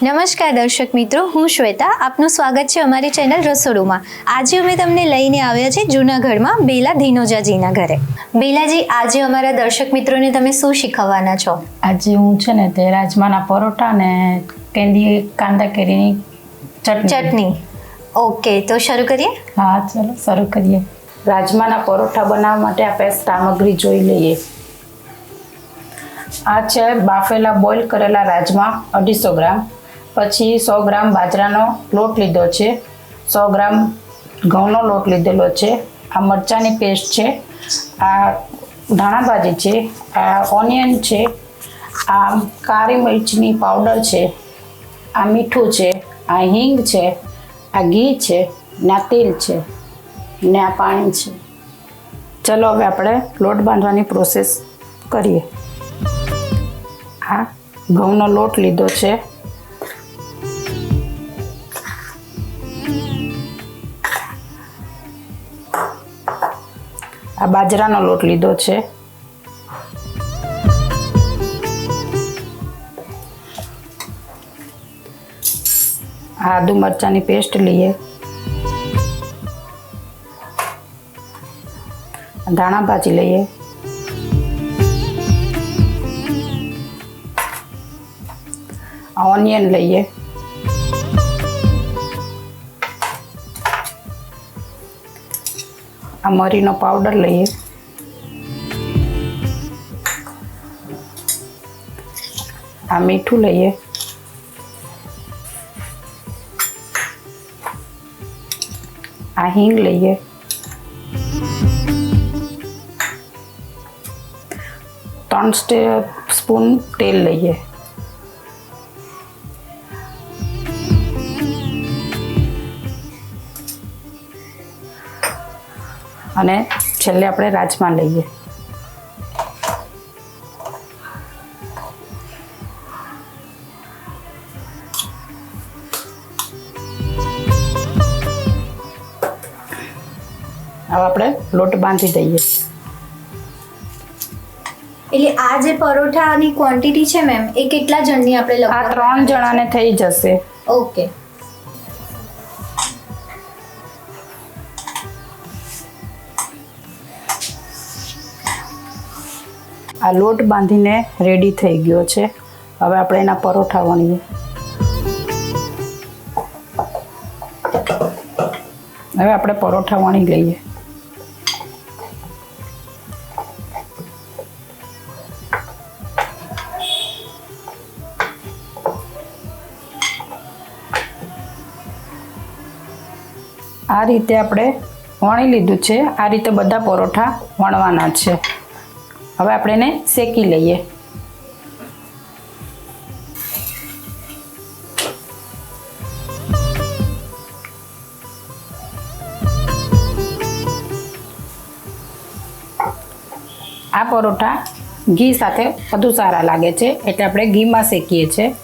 નમસ્કાર દર્શક મિત્રો, હું શ્વેતા. આપનું સ્વાગત છે અમારી ચેનલ રસોડુમાં. આજે અમે તમને લઈને આવ્યા છીએ જૂનાગઢમાં બેલા ધીનોજાજીના ઘરે. બેલાજી, આજે અમારા દર્શક મિત્રોને તમે શું શીખવવાના છો? આજે હું છે ને તે રાજમાના પરોઠા ને કાંદા કેરીની ચટણી. ઓકે, તો શરૂ કરીએ. હા, ચલો શરૂ કરીએ. રાજમાના પરોઠા બનાવવા માટે આપણે સામગ્રી જોઈ લઈએ. આ છે બાફેલા બોઇલ કરેલા રાજમા 250 ગ્રામ, પછી 100 ગ્રામ બાજરાનો લોટ લીધો છે, 100 ગ્રામ ઘઉંનો લોટ લીધેલો છે, આ મરચાંની પેસ્ટ છે, આ ધાણાભાજી છે, આ ઓનિયન છે, આ કાળી મિર્ચની પાવડર છે, આ મીઠું છે, આ હિંગ છે, આ ઘી છે, ને આ તેલ છે, ને આ પાણી છે. ચલો હવે આપણે લોટ બાંધવાની પ્રોસેસ કરીએ. આ ઘઉંનો લોટ લીધો છે, આ બાજરાનો લોટ લીધો છે, આ આદુ મરચાંની પેસ્ટ લઈએ, ધાણા ભાજી લઈએ, ઓનિયન લઈએ, આ મરીનો પાવડર લઈએ, આ મીઠું લઈએ, આ હિંગ લઈએ, 3 સ્પૂન તેલ લઈએ, અને છેલ્લે આપણે રાજમા લઈએ. હવે આપણે લોટ બાંધી દઈએ. એટલે આ જે પરોઠાની ક્વોન્ટિટી છે મેમ, એ કેટલા જણની આપણે આ 3 જણાને થઈ જશે. ઓકે. આ લોટ બાંધીને રેડી થઈ ગયો છે. હવે આપણે એના પરોઠા વણીએ. હવે આપણે પરોઠા વણી લઈએ. આ રીતે આપણે વણી લીધું છે. આ રીતે બધા પરોઠા વણવાના છે. હવે આપણે એને શેકી લઈએ. આ પરોઠા ઘી સાથે વધુ સારા લાગે છે, એટલે આપણે ઘીમાં શેકીએ છીએ.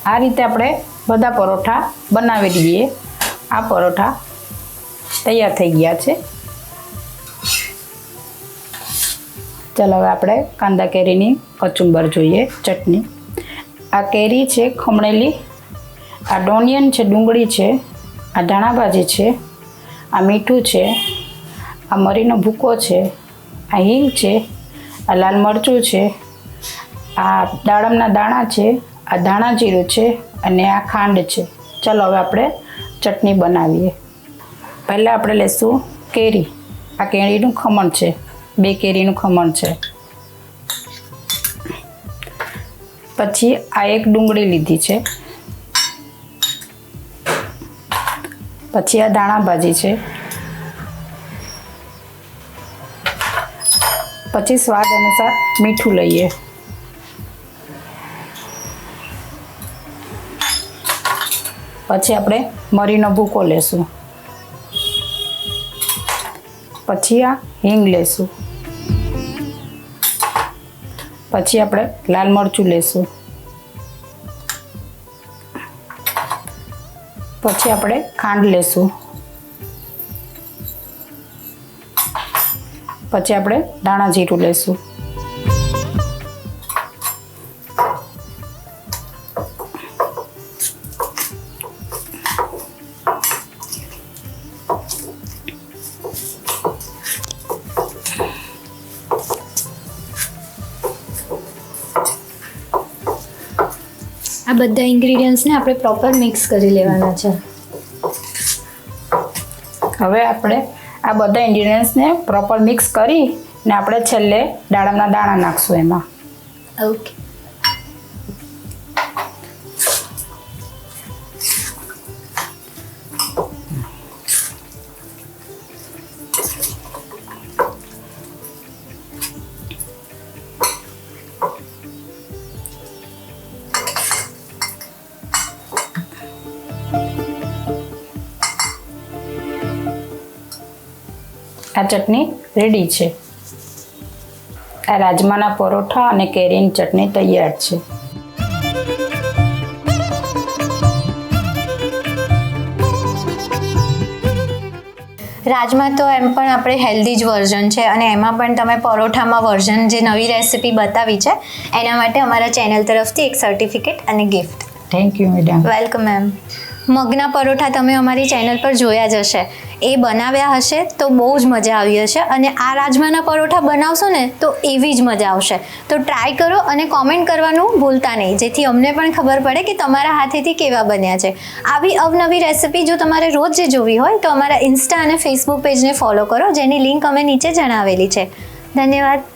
આ રીતે આપણે બધા પરોઠા બનાવી દઈએ. આ પરોઠા તૈયાર થઈ ગયા છે. ચાલો હવે આપણે કાંદા કેરીની કચુંબર જોઈએ, ચટણી. આ કેરી છે ખમણેલી, આ ઓનિયન છે, ડુંગળી છે, આ ધાણાભાજી છે, આ મીઠું છે, આ મરીનો ભૂકો છે, આ હિંગ છે, આ લાલ મરચું છે, આ દાડમના દાણા છે, આ ધાણા જીરું છે, અને આ ખાંડ છે. ચાલો હવે આપણે ચટણી બનાવીએ. પહેલાં આપણે લઈશું કેરી. આ કેરીનું ખમણ છે, 2 કેરીનું ખમણ છે. પછી આ 1 ડુંગળી લીધી છે. પછી આ ધાણાભાજી છે. પછી સ્વાદ અનુસાર મીઠું લઈએ. પછી આપણે મરીનો ભૂકો લેશું, પછી આ હિંગ લેશું, પછી આપણે લાલ મરચું લેશું, પછી આપણે ખાંડ લેશું, પછી આપણે ધાણા જીરું લેશું, આ બધા ઇન્ગ્રીડિયન્ટ્સને આપણે પ્રોપર મિક્સ કરી લેવાના છે. હવે આપણે આ બધા ઇન્ગ્રીડિયન્ટ્સને પ્રોપર મિક્સ કરી ને આપણે છેલ્લે દાડમના દાણા નાખશું એમાં. ઓકે. આ ચટણી રેડી છે. આ રાજમાના પરોઠા અને કેરીની ચટણી તૈયાર છે. રાજમા તો એમ પણ આપણે હેલ્ધી જ વર્ઝન છે અને એમાં પણ તમે પરોઠામાં વર્ઝન જે નવી રેસિપી બતાવી છે એના માટે અમારા ચેનલ તરફથી એક સર્ટિફિકેટ અને gift. Thank you madam. Welcome ma'am. મગના પરોઠા તમે અમારી ચેનલ પર જોયા જ હશે, એ બનાવ્યા હશે તો બહુ જ મજા આવી હશે અને આ રાજમાના પરોઠા બનાવશો ને તો એવી જ મજા આવશે. તો ટ્રાય કરો અને કોમેન્ટ કરવાનું ભૂલતા નહીં, જેથી અમને પણ ખબર પડે કે તમારા હાથેથી કેવા બન્યા છે. આવી અવનવી રેસિપી જો તમારે રોજ જે જોવી હોય તો અમારા ઇન્સ્ટા અને ફેસબુક પેજને ફોલો કરો, જેની લિંક અમે નીચે જણાવેલી છે. ધન્યવાદ.